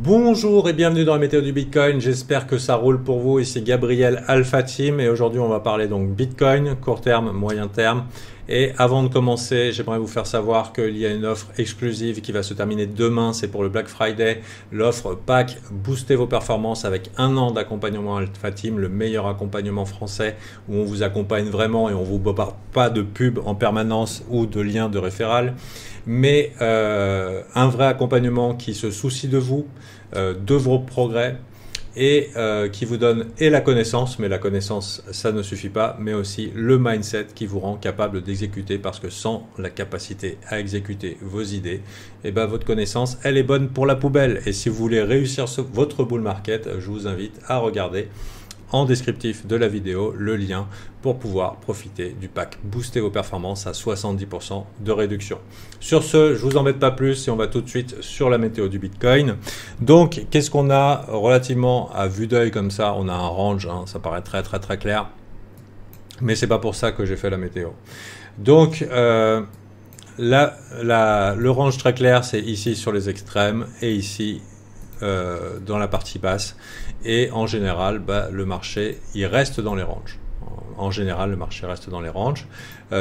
Bonjour et bienvenue dans la météo du Bitcoin, j'espère que ça roule pour vous. Ici Gabriel Alpha Team et aujourd'hui on va parler donc Bitcoin, court terme, moyen terme. Et avant de commencer, j'aimerais vous faire savoir qu'il y a une offre exclusive qui va se terminer demain, c'est pour le Black Friday, l'offre pack Booster vos performances avec un an d'accompagnement Alpha Team, le meilleur accompagnement français où on vous accompagne vraiment et on ne vous bombarde pas de pubs en permanence ou de liens de référal, mais un vrai accompagnement qui se soucie de vous, de vos progrès, et qui vous donne et la connaissance, mais la connaissance ça ne suffit pas, mais aussi le mindset qui vous rend capable d'exécuter, parce que sans la capacité à exécuter vos idées, et ben votre connaissance elle est bonne pour la poubelle. Et si vous voulez réussir votre bull market, je vous invite à regarder en descriptif de la vidéo le lien pour pouvoir profiter du pack Booster vos performances à 70% de réduction. Sur ce, je vous embête pas plus et on va tout de suite sur la météo du Bitcoin. Donc, qu'est-ce qu'on a relativement à vue d'œil comme ça? On a un range, hein, ça paraît très clair, mais c'est pas pour ça que j'ai fait la météo. Donc, le range très clair, c'est ici sur les extrêmes et ici dans la partie basse, et en général le marché il reste dans les ranges. En général le marché reste dans les ranges.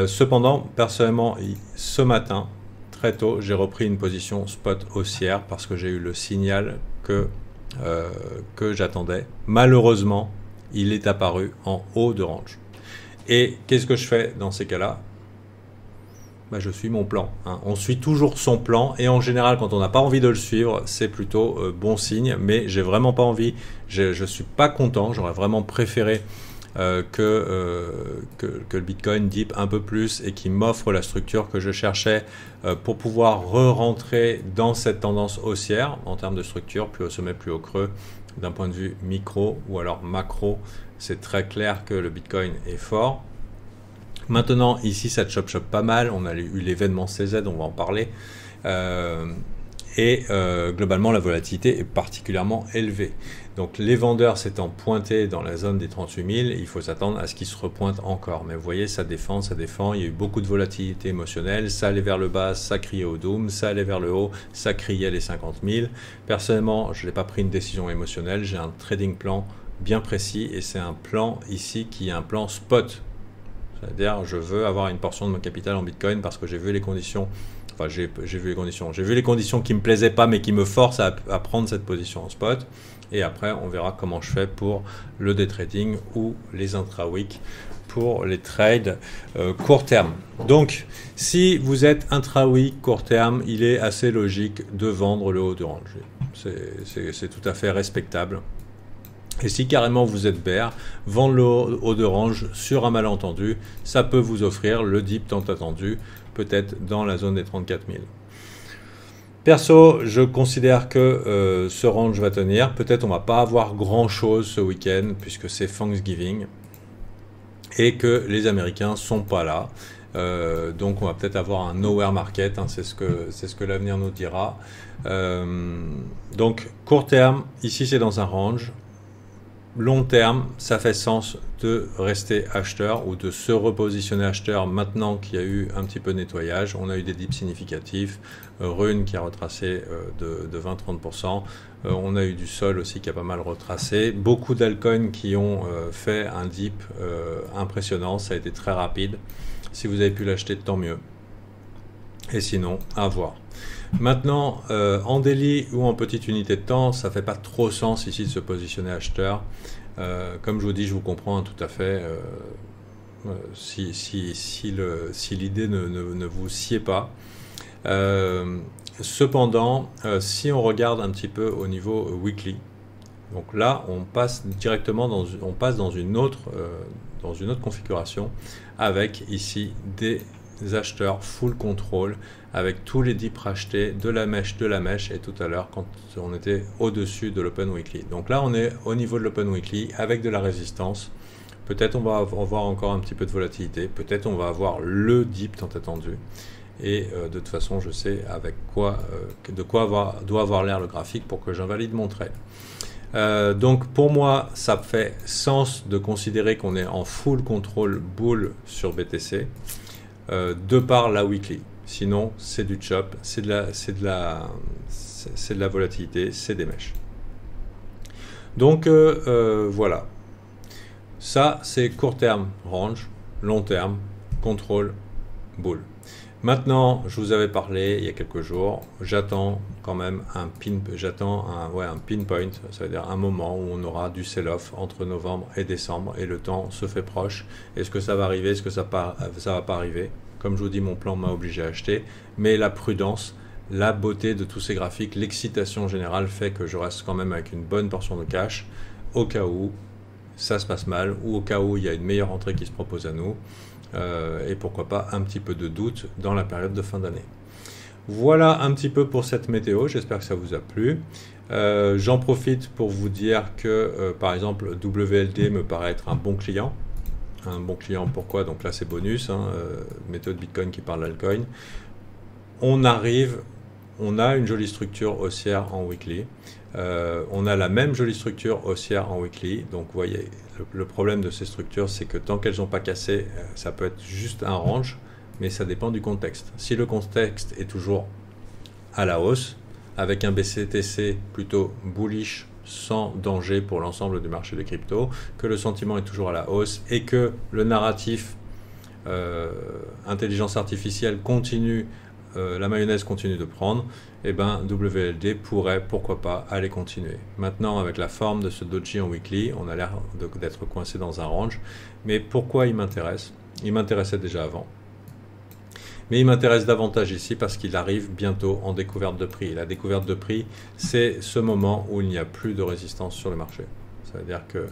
Cependant personnellement ce matin très tôt j'ai repris une position spot haussière parce que j'ai eu le signal que j'attendais. Malheureusement il est apparu en haut de range, et qu'est-ce que je fais dans ces cas là? Je suis mon plan, hein. On suit toujours son plan, et en général quand on n'a pas envie de le suivre c'est plutôt bon signe, mais j'ai vraiment pas envie, je suis pas content, j'aurais vraiment préféré que le Bitcoin dip un peu plus et qu'il m'offre la structure que je cherchais pour pouvoir re-rentrer dans cette tendance haussière en termes de structure, plus au sommet plus au creux. D'un point de vue micro ou alors macro, c'est très clair que le Bitcoin est fort. Maintenant, ici, ça chope pas mal. On a eu l'événement CZ, on va en parler. Globalement, la volatilité est particulièrement élevée. Donc, les vendeurs s'étant pointés dans la zone des 38 000, il faut s'attendre à ce qu'ils se repointent encore. Mais vous voyez, ça défend. Il y a eu beaucoup de volatilité émotionnelle. Ça allait vers le bas, ça criait au doom. Ça allait vers le haut, ça criait les 50 000. Personnellement, je n'ai pas pris une décision émotionnelle. J'ai un trading plan bien précis, et c'est un plan ici qui est un plan spot. C'est-à-dire, je veux avoir une portion de mon capital en Bitcoin parce que j'ai vu les conditions, j'ai vu les conditions qui me plaisaient pas, mais qui me forcent à prendre cette position en spot. Et après, on verra comment je fais pour le day trading ou les intra-week pour les trades court terme. Donc, si vous êtes intra-week court terme, il est assez logique de vendre le haut de range. C'est tout à fait respectable. Et si carrément vous êtes bear, vendre le haut de range sur un malentendu, ça peut vous offrir le dip tant attendu, peut-être dans la zone des 34 000. Perso, je considère que ce range va tenir. Peut-être on va pas avoir grand chose ce week-end puisque c'est Thanksgiving et que les Américains sont pas là. Donc on va peut-être avoir un nowhere market, hein, c'est ce que l'avenir nous dira. Donc court terme, ici c'est dans un range. Long terme, ça fait sens de rester acheteur ou de se repositionner acheteur maintenant qu'il y a eu un petit peu de nettoyage. On a eu des dips significatifs, Rune qui a retracé de 20-30%, on a eu du sol aussi qui a pas mal retracé, beaucoup d'altcoins qui ont fait un dip impressionnant, ça a été très rapide. Si vous avez pu l'acheter, tant mieux. Et sinon, à voir. Maintenant, en daily ou en petite unité de temps, ça fait pas trop sens ici de se positionner acheteur. Comme je vous dis, je vous comprends, hein, tout à fait. Si l'idée ne vous sied pas. Cependant, si on regarde un petit peu au niveau weekly, donc là, on passe directement dans une autre configuration avec ici des acheteurs full control avec tous les dips rachetés de la mèche et tout à l'heure quand on était au-dessus de l'open weekly. Donc là on est au niveau de l'open weekly avec de la résistance. Peut-être on va avoir encore un petit peu de volatilité, peut-être on va avoir le dip tant attendu, et de toute façon je sais avec quoi doit avoir l'air le graphique pour que j'invalide mon trade. Donc pour moi ça fait sens de considérer qu'on est en full control bull sur BTC de par la weekly. Sinon c'est du chop, c'est c'est de la volatilité, c'est des mèches. Donc voilà, ça c'est court terme range, long terme contrôle bull. Maintenant, je vous avais parlé il y a quelques jours, j'attends quand même un pinpoint, ça veut dire un moment où on aura du sell-off entre novembre et décembre et le temps se fait proche. Est-ce que ça va arriver, est-ce que ça va pas arriver? Comme je vous dis, mon plan m'a obligé à acheter, mais la prudence, la beauté de tous ces graphiques, l'excitation générale fait que je reste quand même avec une bonne portion de cash au cas où ça se passe mal ou au cas où il y a une meilleure entrée qui se propose à nous. Et pourquoi pas un petit peu de doute dans la période de fin d'année. Voilà un petit peu pour cette météo, j'espère que ça vous a plu. J'en profite pour vous dire que par exemple WLD me paraît être un bon client. Un bon client pourquoi? Donc là c'est bonus, méthode Bitcoin qui parle d'altcoin. On a une jolie structure haussière en weekly. On a la même jolie structure haussière en weekly. Donc vous voyez, le problème de ces structures, c'est que tant qu'elles n'ont pas cassé, ça peut être juste un range, mais ça dépend du contexte. Si le contexte est toujours à la hausse, avec un BCTC plutôt bullish, sans danger pour l'ensemble du marché des cryptos, que le sentiment est toujours à la hausse et que le narratif intelligence artificielle continue, la mayonnaise continue de prendre, et ben WLD pourrait, pourquoi pas, aller continuer. Maintenant, avec la forme de ce doji en weekly, on a l'air d'être coincé dans un range. Mais pourquoi il m'intéresse? Il m'intéressait déjà avant. Mais il m'intéresse davantage ici parce qu'il arrive bientôt en découverte de prix. La découverte de prix, c'est ce moment où il n'y a plus de résistance sur le marché. Ça veut dire que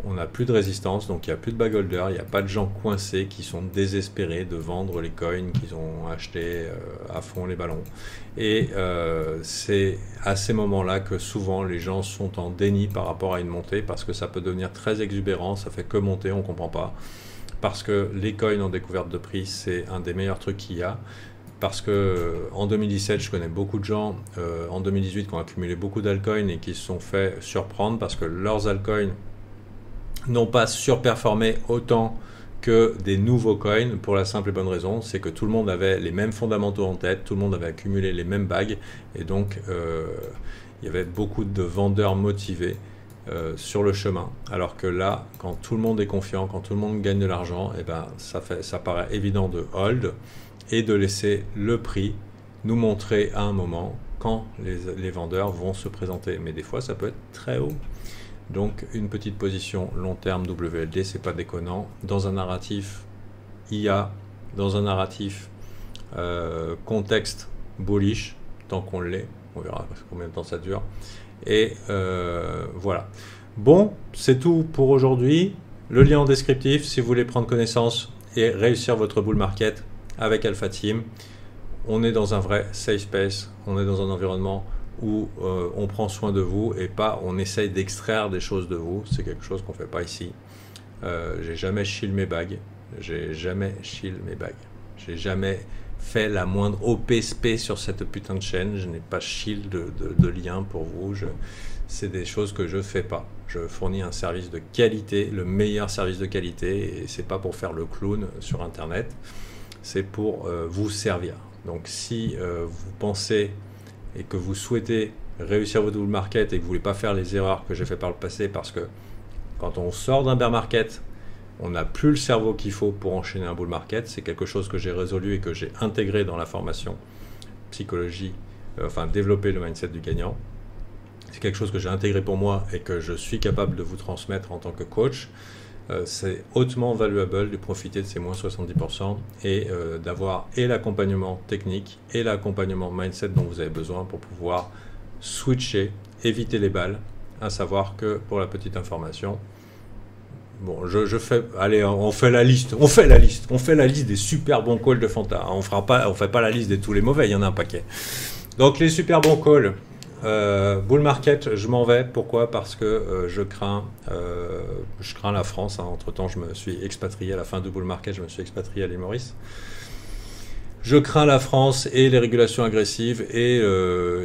on n'a plus de résistance, donc il n'y a plus de bagholder, il n'y a pas de gens coincés qui sont désespérés de vendre les coins qu'ils ont achetés à fond les ballons. Et c'est à ces moments-là que souvent les gens sont en déni par rapport à une montée parce que ça peut devenir très exubérant, ça fait que monter, on ne comprend pas. Parce que les coins en découverte de prix, c'est un des meilleurs trucs qu'il y a. Parce que en 2017, je connais beaucoup de gens en 2018 qui ont accumulé beaucoup d'altcoins et qui se sont fait surprendre parce que leurs altcoins n'ont pas surperformé autant que des nouveaux coins pour la simple et bonne raison, c'est que tout le monde avait les mêmes fondamentaux en tête, tout le monde avait accumulé les mêmes bagues et donc il y avait beaucoup de vendeurs motivés sur le chemin. Alors que là, quand tout le monde est confiant, quand tout le monde gagne de l'argent, et ben ça paraît évident de hold et de laisser le prix nous montrer à un moment quand les vendeurs vont se présenter. Mais des fois, ça peut être très haut. Donc une petite position long terme WLD, c'est pas déconnant. Dans un narratif IA, dans un narratif contexte bullish, tant qu'on l'est, on verra combien de temps ça dure. Et voilà. Bon, c'est tout pour aujourd'hui. Le lien en descriptif si vous voulez prendre connaissance et réussir votre bull market avec Alpha Team. On est dans un vrai safe space, on est dans un environnement où on prend soin de vous et pas on essaye d'extraire des choses de vous. C'est quelque chose qu'on ne fait pas ici. J'ai jamais shield mes bagues. J'ai jamais fait la moindre OPSP sur cette putain de chaîne. Je n'ai pas shield de lien pour vous. C'est des choses que je ne fais pas. Je fournis un service de qualité, le meilleur service de qualité, et c'est pas pour faire le clown sur Internet. C'est pour vous servir. Donc si vous pensez et que vous souhaitez réussir votre bull market et que vous ne voulez pas faire les erreurs que j'ai fait par le passé, parce que quand on sort d'un bear market, on n'a plus le cerveau qu'il faut pour enchaîner un bull market. C'est quelque chose que j'ai résolu et que j'ai intégré dans la formation psychologie, développer le mindset du gagnant. C'est quelque chose que j'ai intégré pour moi et que je suis capable de vous transmettre en tant que coach. C'est hautement valuable de profiter de ces moins 70% et d'avoir et l'accompagnement technique et l'accompagnement mindset dont vous avez besoin pour pouvoir switcher, éviter les balles. À savoir que, pour la petite information, bon, allez, on fait la liste des super bons calls de Fanta. On fait pas la liste de tous les mauvais, il y en a un paquet. Donc les super bons calls. Bull market, je m'en vais. Pourquoi? Parce que je crains la France. Entre temps, je me suis expatrié à la fin du bull market. Je me suis expatrié à l'île Maurice. Je crains la France et les régulations agressives et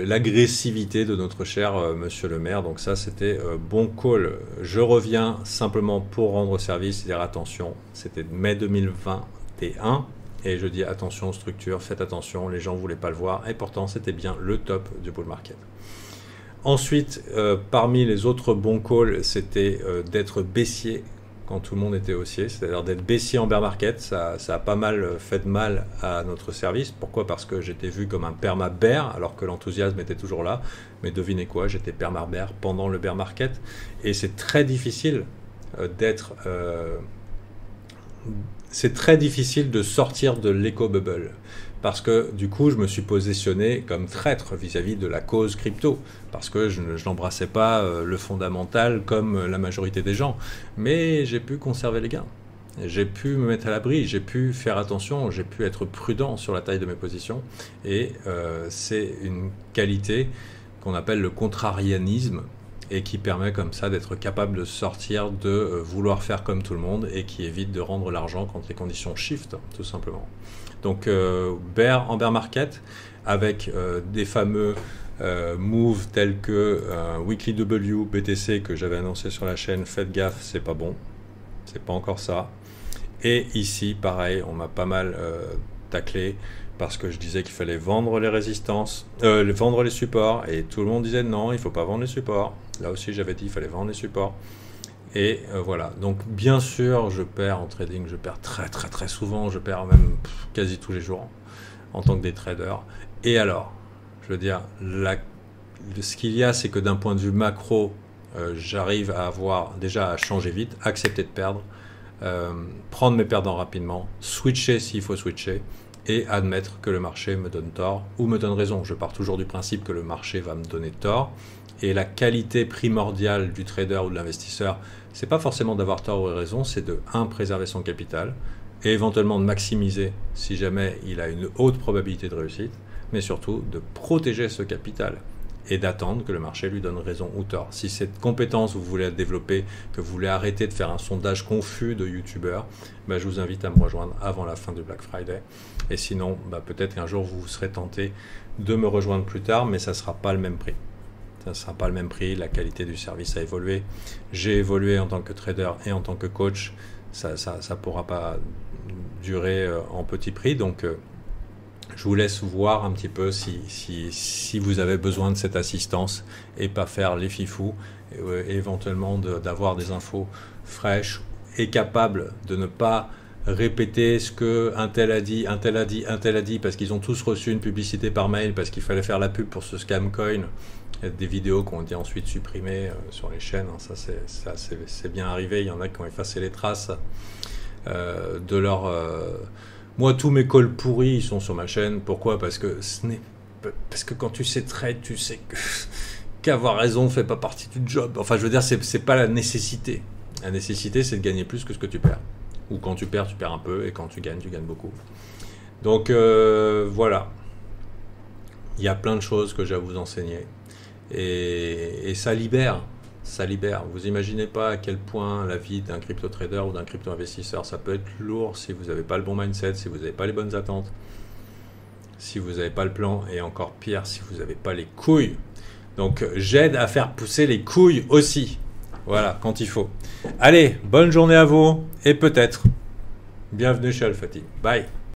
l'agressivité de notre cher monsieur le maire. Donc ça, c'était bon call. Je reviens simplement pour rendre service et dire attention. C'était mai 2021. Et je dis attention structure, faites attention, les gens ne voulaient pas le voir et pourtant c'était bien le top du bull market. Ensuite, parmi les autres bons calls, c'était d'être baissier quand tout le monde était haussier, c'est-à-dire d'être baissier en bear market. Ça a pas mal fait de mal à notre service. Pourquoi? Parce que j'étais vu comme un perma bear alors que l'enthousiasme était toujours là. Mais devinez quoi, j'étais perma bear pendant le bear market. Et c'est très difficile d'être... c'est très difficile de sortir de l'éco-bubble. Parce que du coup, je me suis positionné comme traître vis-à-vis de la cause crypto. Parce que je n'embrassais pas le fondamental comme la majorité des gens. Mais j'ai pu conserver les gains. J'ai pu me mettre à l'abri, j'ai pu faire attention, j'ai pu être prudent sur la taille de mes positions. Et c'est une qualité qu'on appelle le contrarianisme et qui permet comme ça d'être capable de sortir de vouloir faire comme tout le monde et qui évite de rendre l'argent quand les conditions shift, tout simplement. Donc en bear market avec des fameux moves tels que Weekly W, BTC que j'avais annoncé sur la chaîne, faites gaffe, c'est pas bon, c'est pas encore ça. Et ici pareil, on m'a pas mal taclé parce que je disais qu'il fallait vendre les résistances, vendre les supports et tout le monde disait non, il faut pas vendre les supports. Là aussi j'avais dit qu'il fallait vendre les supports. Et voilà, donc bien sûr je perds en trading, je perds très souvent, je perds même quasi tous les jours en tant que day trader. Et alors, je veux dire, ce qu'il y a, c'est que d'un point de vue macro, j'arrive à avoir déjà à changer vite, accepter de perdre, prendre mes perdants rapidement, switcher s'il faut switcher, et admettre que le marché me donne tort ou me donne raison. Je pars toujours du principe que le marché va me donner tort. Et la qualité primordiale du trader ou de l'investisseur, c'est pas forcément d'avoir tort ou raison, c'est de préserver son capital et éventuellement de maximiser si jamais il a une haute probabilité de réussite, mais surtout de protéger ce capital et d'attendre que le marché lui donne raison ou tort. Si cette compétence vous voulez la développer, que vous voulez arrêter de faire un sondage confus de youtubeurs, je vous invite à me rejoindre avant la fin du Black Friday. Et sinon, peut-être qu'un jour vous serez tenté de me rejoindre plus tard, mais ça ne sera pas le même prix. Ça ne sera pas le même prix, la qualité du service a évolué. J'ai évolué en tant que trader et en tant que coach. Ça ne pourra pas durer en petit prix. Donc, je vous laisse voir un petit peu si vous avez besoin de cette assistance et pas faire les fifous. Et éventuellement d'avoir des infos fraîches et capables de ne pas répéter ce que un tel a dit, un tel a dit, un tel a dit, parce qu'ils ont tous reçu une publicité par mail, parce qu'il fallait faire la pub pour ce scam coin. Il y a des vidéos qui ont été ensuite supprimées sur les chaînes, ça c'est bien arrivé, il y en a qui ont effacé les traces de leur... Moi, tous mes calls pourris, ils sont sur ma chaîne. Pourquoi? Parce que quand tu sais trade, tu sais qu'avoir raison ne fait pas partie du job. Enfin, je veux dire, c'est pas la nécessité. La nécessité, c'est de gagner plus que ce que tu perds. Ou quand tu perds un peu, et quand tu gagnes beaucoup. Donc, voilà. Il y a plein de choses que j'ai à vous enseigner. Et ça libère. Ça libère. Vous imaginez pas à quel point la vie d'un crypto-trader ou d'un crypto-investisseur, ça peut être lourd si vous n'avez pas le bon mindset, si vous n'avez pas les bonnes attentes, si vous n'avez pas le plan, et encore pire, si vous n'avez pas les couilles. Donc, j'aide à faire pousser les couilles aussi. Voilà, quand il faut. Allez, bonne journée à vous, et peut-être, bienvenue chez Al Fati. Bye.